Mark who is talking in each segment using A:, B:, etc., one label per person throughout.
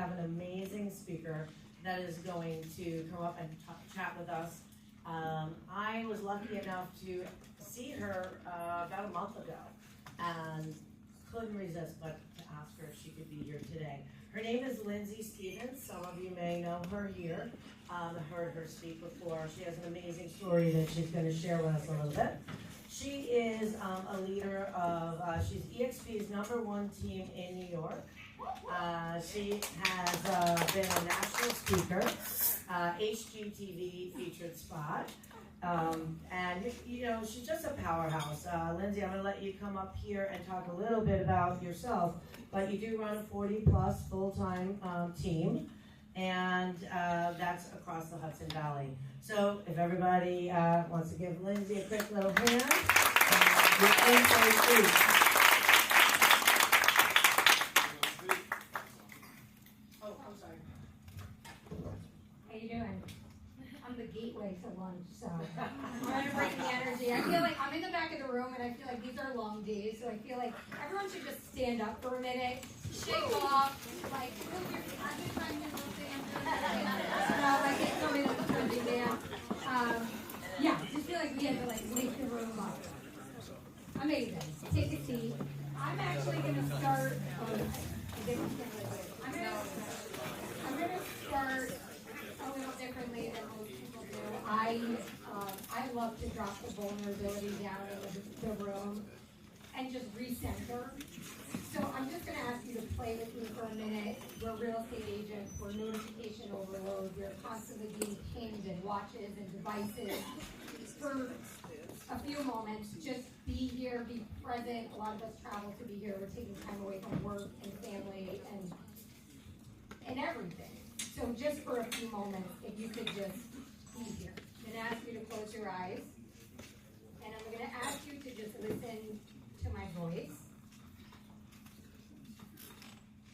A: have an amazing speaker that is going to come up and chat with us. I was lucky enough to see her about a month ago and couldn't resist but to ask her if she could be here today. Her name is Lindsay Stevens. Some of you may know her here. I've heard her speak before. She has an amazing story that she's going to share with us a little bit. She is a leader of, she's EXP's #1 team in New York. She has been a national speaker, HGTV featured spot, and you know, she's just a powerhouse. Lindsay, I'm going to let you come up here and talk a little bit about yourself, but you do run a 40+ full-time team, and that's across the Hudson Valley. So if everybody wants to give Lindsay a quick little hand, you're in for a treat. Oh, I'm sorry.
B: How you doing? I'm the gateway to lunch, so I'm going to bring the energy. I feel like I'm in the back of the room, and I feel like these are long days, so I feel like everyone should just stand up for a minute, shake off, like, move your I'm just trying to move the I can't tell me that the trending man. Yeah, just feel like we had to like wake the room up. Amazing. Take a seat. I'm actually going to start. I'm going to start a little differently than most people do. I love to drop the vulnerability down into the room and just recenter. So I'm just going to ask you to play with me for a minute. We're real estate agents. We're notification overload. We're constantly being pinged and watches and devices. For a few moments, just be here, be present. A lot of us travel to be here. We're taking time away from work and family and everything. So just for a few moments, if you could just be here. I'm going to ask you to close your eyes. And I'm going to ask you to just listen to my voice.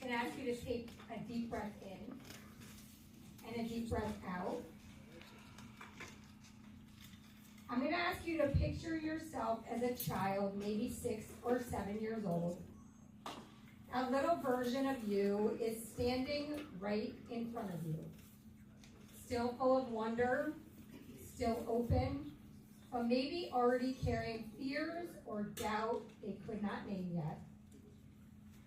B: I'm going to ask you to take a deep breath in and a deep breath out. I'm going to ask you to picture yourself as a child, maybe 6 or 7 years old. A little version of you is standing right in front of you, still full of wonder, still open, but maybe already carrying fears or doubt they could not name yet.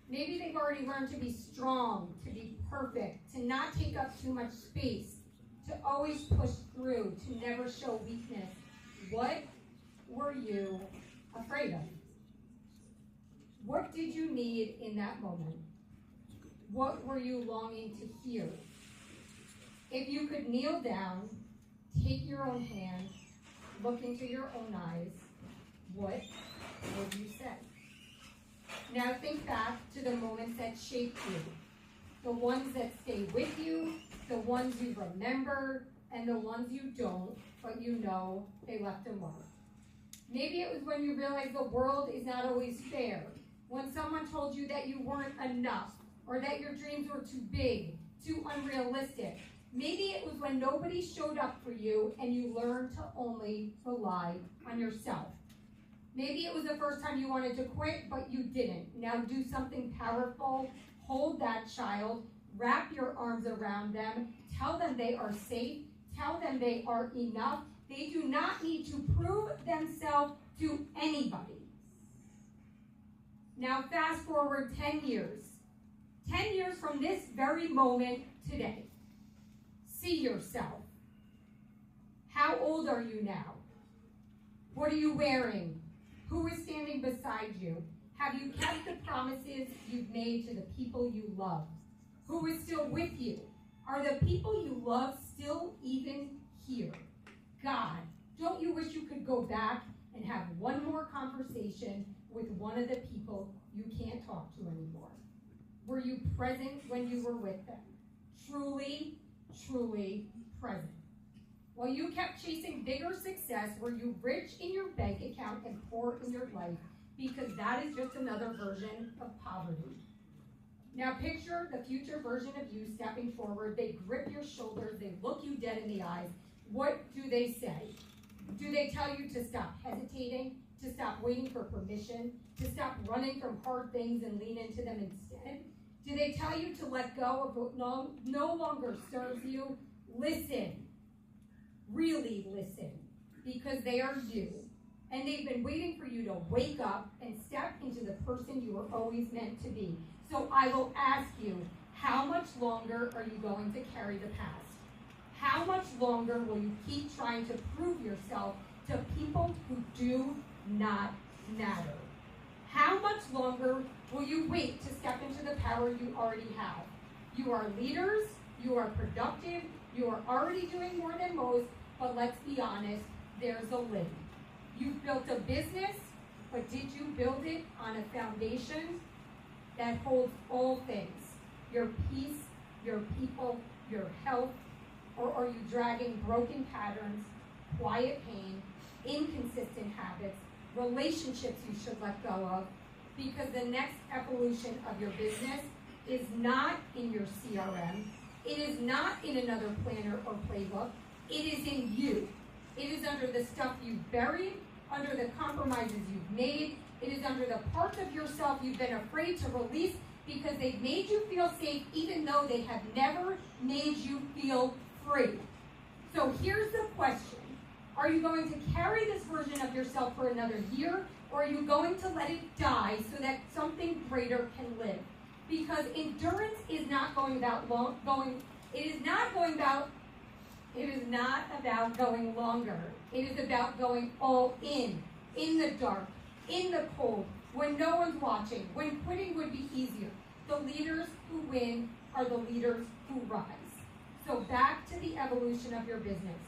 B: Maybe they've already learned to be strong, to be perfect, to not take up too much space, to always push through, to never show weakness. What were you afraid of? What did you need in that moment? What were you longing to hear? If you could kneel down, take your own hand, look into your own eyes, what would you say? Now think back to the moments that shaped you, the ones that stay with you, the ones you remember, and the ones you don't, but you know they left a mark. Maybe it was when you realized the world is not always fair, when someone told you that you weren't enough, or that your dreams were too big, too unrealistic. Maybe it was when nobody showed up for you and you learned to only rely on yourself. Maybe it was the first time you wanted to quit, but you didn't. Now do something powerful. Hold that child. Wrap your arms around them. Tell them they are safe. Tell them they are enough. They do not need to prove themselves to anybody. Now fast forward 10 years. 10 years from this very moment today. See yourself. How old are you now? What are you wearing? Who is standing beside you? Have you kept the promises you've made to the people you love? Who is still with you? Are the people you love still even here? God, don't you wish you could go back and have one more conversation with one of the people you can't talk to anymore? Were you present when you were with them? Truly, truly present. While you kept chasing bigger success, were you rich in your bank account and poor in your life? Because that is just another version of poverty. Now picture the future version of you stepping forward. They grip your shoulders. They look you dead in the eyes. What do they say? Do they tell you to stop hesitating, to stop waiting for permission, to stop running from hard things and lean into them instead? Do they tell you to let go of what no longer serves you? Listen. Really listen. Because they are you. And they've been waiting for you to wake up and step into the person you were always meant to be. So I will ask you, how much longer are you going to carry the past? How much longer will you keep trying to prove yourself to people who do not matter? How much longer will you wait to step into the power you already have? You are leaders, you are productive, you are already doing more than most, but let's be honest, there's a limit. You've built a business, but did you build it on a foundation that holds all things? Your peace, your people, your health, or are you dragging broken patterns, quiet pain, inconsistent habits, relationships you should let go of? Because the next evolution of your business is not in your CRM. It is not in another planner or playbook. It is in you. It is under the stuff you've buried, under the compromises you've made. It is under the parts of yourself you've been afraid to release because they've made you feel safe even though they have never made you feel free. So here's the question. Are you going to carry this version of yourself for another year, or are you going to let it die so that something greater can live? Because endurance is not it is not about going longer. It is about going all in the dark, in the cold, when no one's watching, when quitting would be easier. The leaders who win are the leaders who rise. So back to the evolution of your business.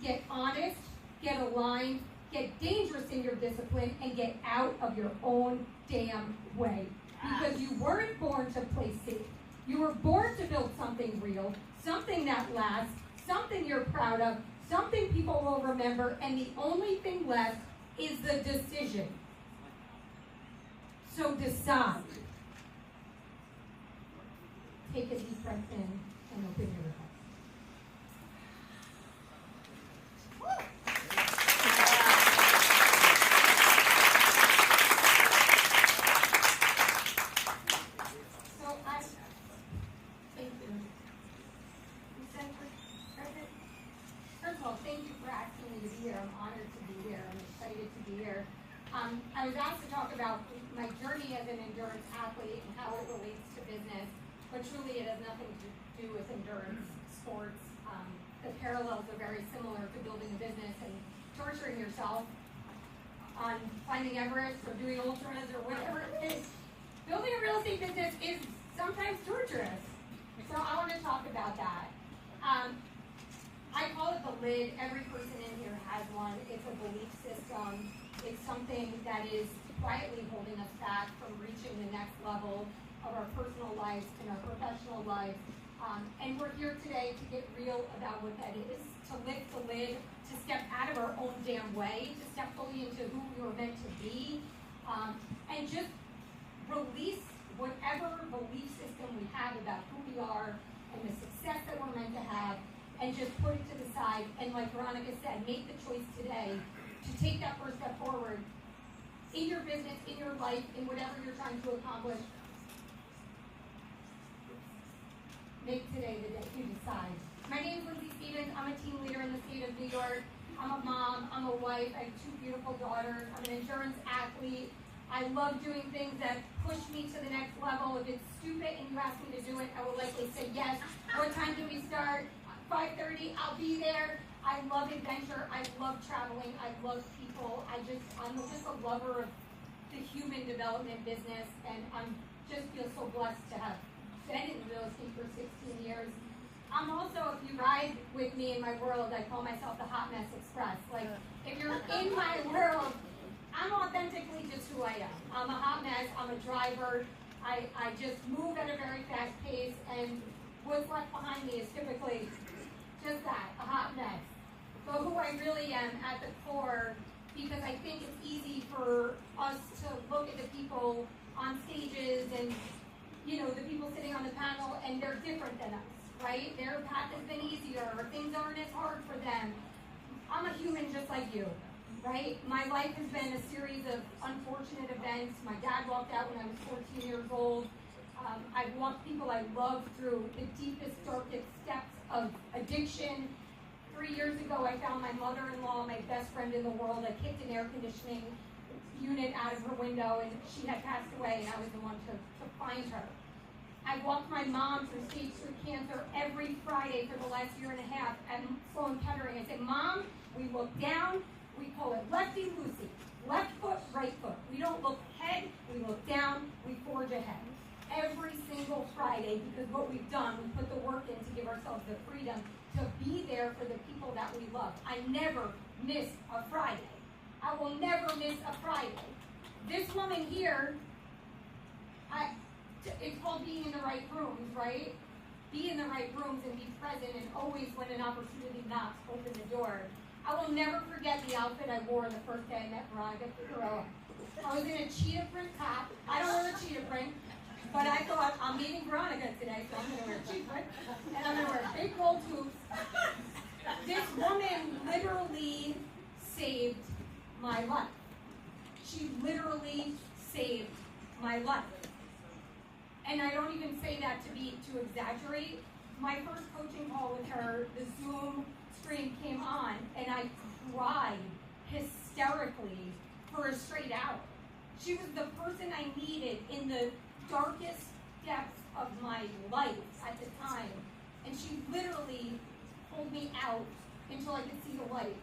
B: Get honest, get aligned, get dangerous in your discipline, and get out of your own damn way. Because you weren't born to play safe. You were born to build something real, something that lasts, something you're proud of, something people will remember, and the only thing left is the decision. So decide. Take a deep breath in and open your eyes. I was asked to talk about my journey as an endurance athlete and how it relates to business, but truly it has nothing to do with endurance sports. The parallels are very similar to building a business and torturing yourself on climbing Everest or doing ultras or whatever it is. Building a real estate business is sometimes torturous. So I want to talk about that. I call it the lid. Every person in here has one. It's a belief system. It's something that is quietly holding us back from reaching the next level of our personal lives and our professional lives. And we're here today to get real about what that is, to lift the lid, to step out of our own damn way, to step fully into who we were meant to be, and just release whatever belief system we have about who we are and the success that we're meant to have, and just put it to the side. And like Veronica said, make the choice today to take that first step forward in your business, in your life, in whatever you're trying to accomplish. Make today the day you decide. My name is Lindsay Stevens. I'm a team leader in the state of New York. I'm a mom. I'm a wife. I have 2 beautiful daughters. I'm an endurance athlete. I love doing things that push me to the next level. If it's stupid and you ask me to do it, I will likely say yes. What time do we start? 5:30. I'll be there. I love adventure. I love traveling. I love people. I'm just a lover of the human development business, and I'm just feel so blessed to have been in real estate for 16 years. I'm also, if you ride with me in my world, I call myself the Hot Mess Express. Like, if you're in my world, I'm authentically just who I am. I'm a hot mess. I'm a driver. I just move at a very fast pace, and what's left behind me is typically just that, a hot mess. But who I really am at the core, because I think it's easy for us to look at the people on stages and, the people sitting on the panel, and they're different than us, right? Their path has been easier, or things aren't as hard for them. I'm a human just like you, right? My life has been a series of unfortunate events. My dad walked out when I was 14 years old. I've walked people I love through the deepest, darkest steps of addiction. 3 years ago, I found my mother-in-law, my best friend in the world. I kicked an air conditioning unit out of her window, and she had passed away, and I was the one to find her. I walked my mom through stage 3 cancer every Friday for the last year and a half at Sloan Kettering. I said, Mom, we look down, we call it lefty-loosey. Left foot, right foot. We don't look ahead, we look down, we forge ahead. Every single Friday, because what we've done, we put the work in to give ourselves the freedom to be there for the people that we love. I never miss a Friday. I will never miss a Friday. This woman here, it's called being in the right rooms, right? Be in the right rooms and be present, and always when an opportunity knocks, open the door. I will never forget the outfit I wore the first day I met Veronica Figueroa. I was in a cheetah print top. I don't wear a cheetah print, but I thought, I'm meeting Veronica today, so I'm going to wear a cheetah print, and I'm going to wear big gold hoops. This woman literally saved my life. She literally saved my life. And I don't even say that to exaggerate. My first coaching call with her, the Zoom screen came on, and I cried hysterically for a straight hour. She was the person I needed in the darkest depths of my life at the time. And she literally pulled me out until I could see the light.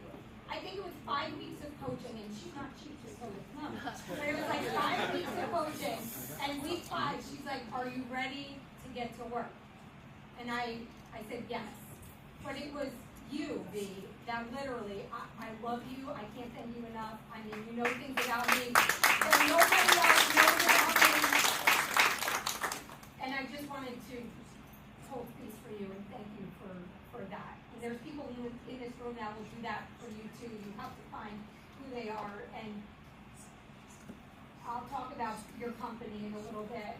B: I think it was 5 weeks of coaching, and she's not cheap, just so it's not. But it was like 5 weeks of coaching, and week 5, she's like, are you ready to get to work? And I said yes. But it was you, V, that literally, I love you, I can't thank you enough. I mean, you know things about me that nobody else knows about me. And I just wanted to hold space for you and thank you for that. And there's people in this room that will do that for you too. You have to find who they are. And I'll talk about your company in a little bit.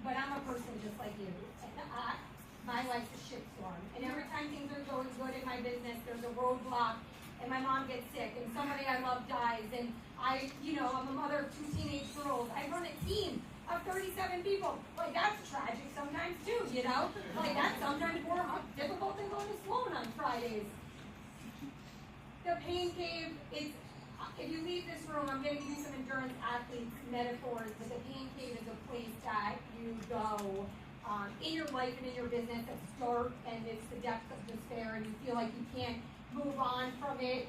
B: But I'm a person just like you. And my life's a shitstorm. And every time things are going good in my business, there's a roadblock, and my mom gets sick, and somebody I love dies, and I'm a mother of 2 teenage girls. I run a team of 37 people. Like, that's tragic sometimes too, you know? Like, that's sometimes more difficult than going to Sloan on Fridays. The pain cave, if you leave this room, I'm going to give you some endurance athletes metaphors, but the pain cave is a place that you go in your life and in your business that's dark, and it's the depths of despair, and you feel like you can't move on from it.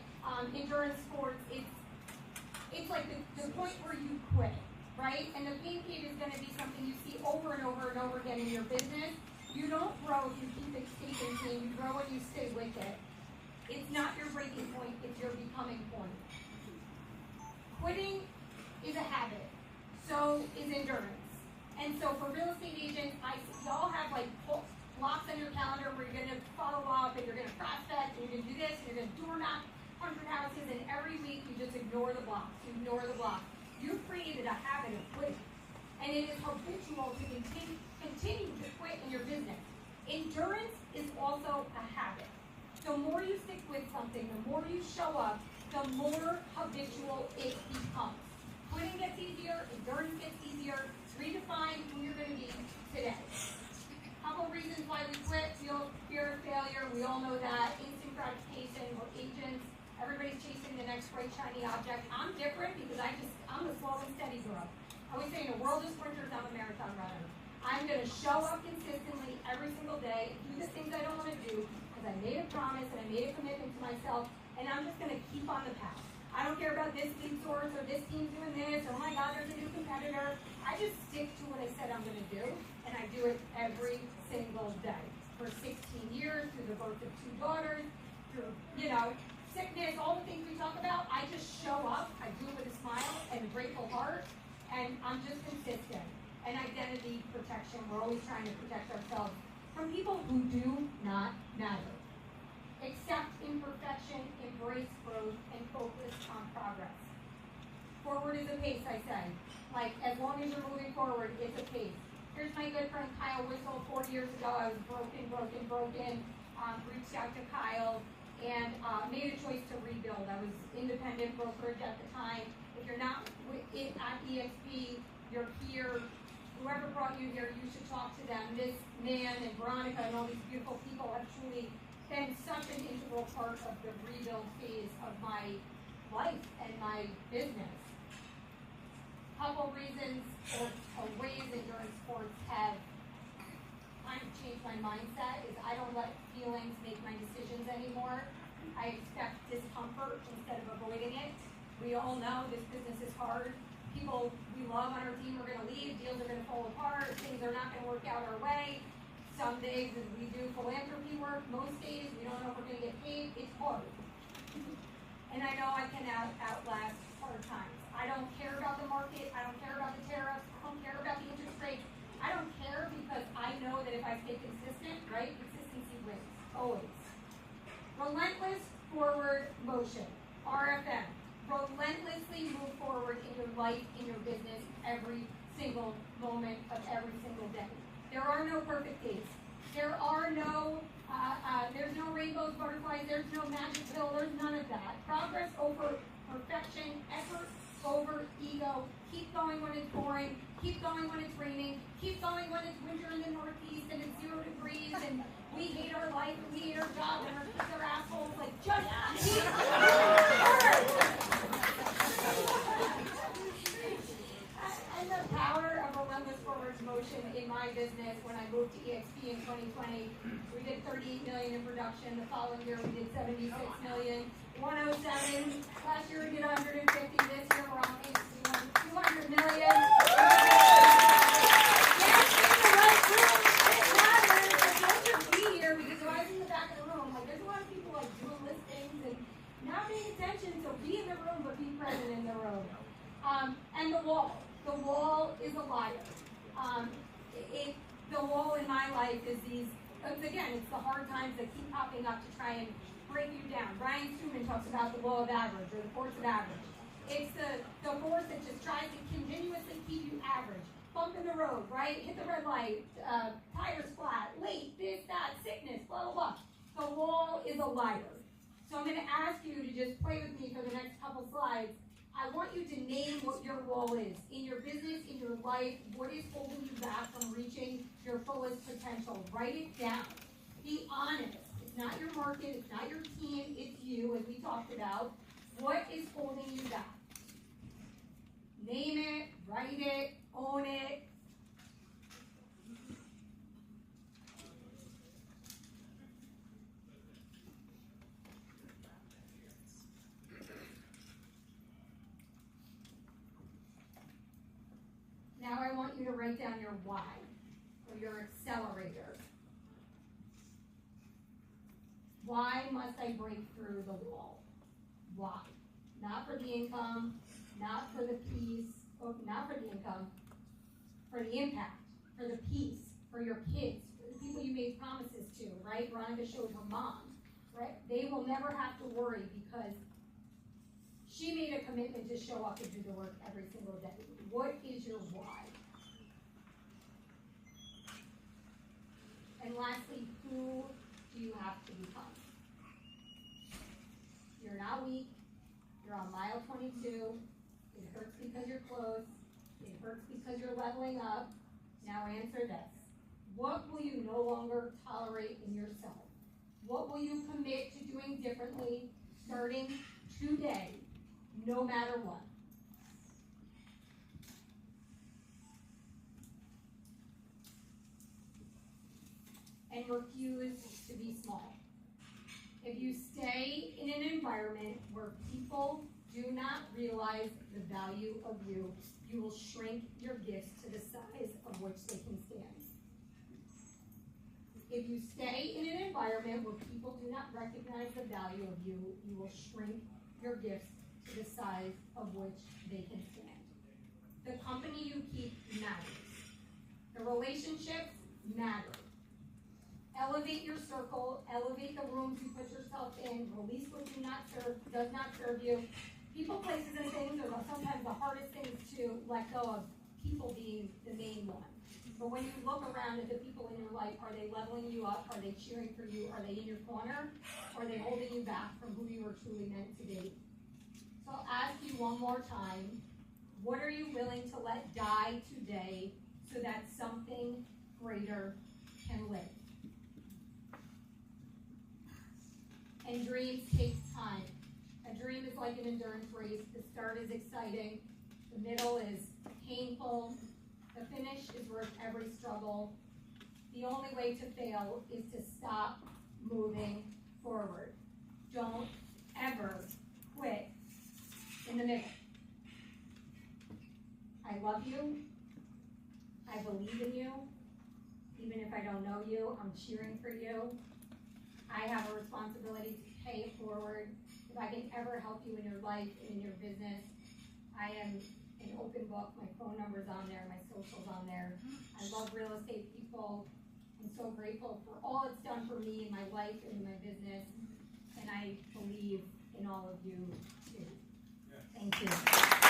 B: Endurance sports, it's like the point where you quit, right? And the pain cave is going to be something you see over and over and over again in your business. You don't grow if you keep it staying pain. You grow when you stay with it. It's not your breaking point, it's your becoming point. Quitting is a habit. So is endurance. And so for real estate agents, y'all have like blocks on your calendar where you're going to follow up, and you're going to prospect, and you're going to do this, and you're going to door knock 100 houses, and every week you just ignore the blocks. You ignore the blocks. You've created a habit of quitting. And it is habitual to continue to quit in your business. Endurance is also a habit. The more you stick with something, the more you show up, the more habitual it becomes. Quitting gets easier, endurance gets easier. Redefine who you're going to be today. Couple reasons why we quit: fear of failure. We all know that. Instant gratification. We're agents. Everybody's chasing the next bright, shiny object. I'm different because I'm a slow and steady girl. I always say in a world of sprinters, I'm a marathon runner. I'm going to show up consistently every single day and do the things I don't want to do because I made a promise and I made a commitment to myself, and I'm just going to keep on the path. I don't care about this lead source or this team's doing this, or oh my God, there's a new competitor. I just stick to what I said I'm going to do, and I do it every single day. For 16 years, through the birth of 2 daughters, through, sickness, all the things we talk about, I just show up, I do it with a smile and a grateful heart, and I'm just consistent. And identity protection, we're always trying to protect ourselves from people who do not matter. Accept imperfection, embrace growth, and focus on progress. Forward is a pace, I say. Like, as long as you're moving forward, it's a pace. Here's my good friend Kyle Whistle. 4 years ago, I was broken. Reached out to Kyle and made a choice to rebuild. I was independent brokerage at the time. If you're not at EXP, you're here. Whoever brought you here, you should talk to them. This man and Veronica and all these beautiful people have truly been such an integral part of the rebuild phase of my life and my business. Couple reasons or ways endurance sports have kind of changed my mindset is I don't let feelings make my decisions anymore. I expect discomfort instead of avoiding it. We all know this business is hard. People we love on our team are going to leave, deals are going to fall apart, things are not going to work out our way. Some days we do philanthropy work, most days we don't know if we're going to get paid. It's hard. And I know I can outlast hard times. I don't care about the market, I don't care about the tariffs, I don't care about the interest rates. I don't care because I know that if I stay consistent, right, consistency wins, always. Relentless forward motion, RFM. Relentlessly move forward in your life, in your business, every single moment of every single day. There are no perfect days. There are no, there's no rainbows, butterflies, there's no magic pill, there's none of that. Progress over perfection, effort over ego. Keep going when it's boring, keep going when it's raining, keep going when it's winter in the Northeast and it's 0 degrees and we hate our life and we hate our job and our kids are assholes. Like, just keep and the power of relentless forward motion in my business. When I moved to EXP in 2020, we did 38 million in production. The following year we did 76 million, 107. Last year we did 150. This year we're on pace to do 200 million. Yes, in the right room. It matters. Like, don't just be here because I was in the back of the room. Like, there's a lot of people like doing listings and not paying attention. So be in the room, but be present in the room. And the wall. The wall is a liar. The wall in my life is again, it's the hard times that keep popping up to try and break you down. Brian Truman talks about the wall of average or the force of average. It's the force that just tries to continuously keep you average. Bump in the road, right? Hit the red light, tires flat, late, this, that, sickness, blah, blah, blah. The wall is a liar. So I'm going to ask you to just play with me for the next couple slides. I want you to name what your wall is. In your business, in your life, what is holding you back from reaching your fullest potential? Write it down. Be honest. It's not your market, it's not your team, it's you, as we talked about. What is holding you back? Name it, write it, own it. Now I want you to write down your why, or your accelerator. Why must I break through the wall? Why? Not for the income, not for the peace, not for the income, for the impact, for the peace, for your kids, for the people you made promises to, right? Veronica showed her mom, right? They will never have to worry because she made a commitment to show up and do the work every single day. What is your why? And lastly, who do you have to become? You're not weak. You're on mile 22. It hurts because you're close. It hurts because you're leveling up. Now answer this. What will you no longer tolerate in yourself? What will you commit to doing differently starting today, no matter what? And refuse to be small. If you stay in an environment where people do not realize the value of you, you will shrink your gifts to the size of which they can stand. If you stay in an environment where people do not recognize the value of you, you will shrink your gifts to the size of which they can stand. The company you keep matters. The relationships matter. Elevate your circle, elevate the rooms you put yourself in, release what does not serve you. People, places, and things are sometimes the hardest things to let go of, people being the main one. But when you look around at the people in your life, are they leveling you up? Are they cheering for you? Are they in your corner? Or are they holding you back from who you were truly meant to be? So I'll ask you one more time, What are you willing to let die today so that something greater can live? And dreams take time. A dream is like an endurance race. The start is exciting. The middle is painful. The finish is worth every struggle. The only way to fail is to stop moving forward. Don't ever quit in the middle. I love you. I believe in you. Even if I don't know you, I'm cheering for you. I have a responsibility to pay it forward. If I can ever help you in your life and in your business, I am an open book. My phone number's on there, my social's on there. I love real estate people. I'm so grateful for all it's done for me in my life and in my business. And I believe in all of you too. Thank you.